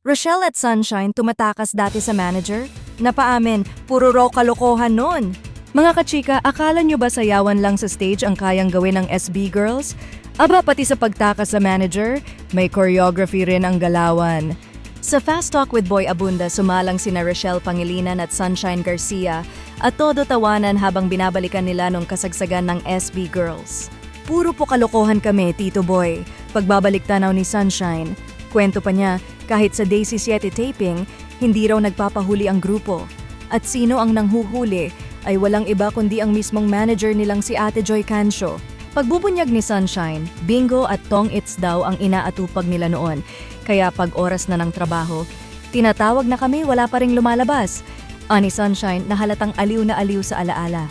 Rochelle at Sunshine tumatakas dati sa manager? Napaamin, puro raw kalokohan nun. Mga kachika, akala nyo ba sayawan lang sa stage ang kayang gawin ng SB Girls? Aba, pati sa pagtakas sa manager, may choreography rin ang galawan. Sa Fast Talk with Boy Abunda, sumalang sina Rochelle Pangilinan at Sunshine Garcia at todo tawanan habang binabalikan nila nung kasagsagan ng SB Girls. Puro po kalokohan kami, Tito Boy. Pagbabalik tanaw ni Sunshine, kwento pa niya, kahit sa Day 17 taping, hindi raw nagpapahuli ang grupo. At sino ang nanghuhuli ay walang iba kundi ang mismong manager nilang si Ate Joy Cancio. Pagbubunyag ni Sunshine, bingo at tong its daw ang inaatupag nila noon. Kaya pag oras na ng trabaho, tinatawag na kami wala pa ring lumalabas. Ani Sunshine na halatang aliw na aliw sa alaala.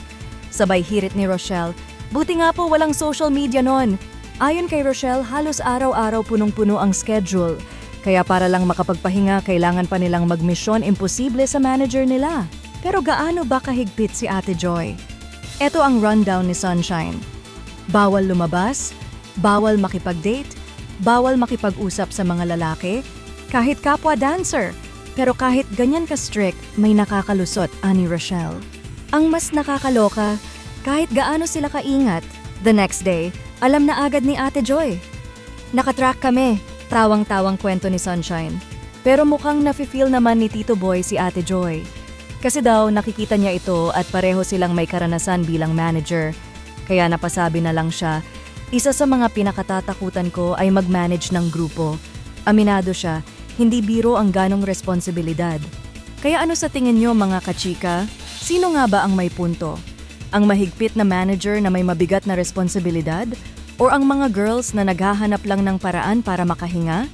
Sabay hirit ni Rochelle, buti nga po walang social media noon. Ayon kay Rochelle, halos araw-araw punong-puno ang schedule. Kaya para lang makapagpahinga, kailangan pa nilang magmisyon imposible sa manager nila. Pero gaano ba kahigpit si Ate Joy? Ito ang rundown ni Sunshine. Bawal lumabas, bawal makipag-date, bawal makipag-usap sa mga lalaki, kahit kapwa dancer. Pero kahit ganyan ka-strict, may nakakalusot, ani Rochelle. Ang mas nakakaloka, kahit gaano sila kaingat, the next day, alam na agad ni Ate Joy. Nakatrack kami, tawang-tawang kwento ni Sunshine. Pero mukhang nafe-feel naman ni Tito Boy si Ate Joy. Kasi daw nakikita niya ito at pareho silang may karanasan bilang manager. Kaya napasabi na lang siya, isa sa mga pinakatatakutan ko ay mag-manage ng grupo. Aminado siya, hindi biro ang ganong responsibilidad. Kaya ano sa tingin niyo mga kachika? Sino nga ba ang may punto? Ang mahigpit na manager na may mabigat na responsibilidad? O ang mga girls na naghahanap lang ng paraan para makahinga?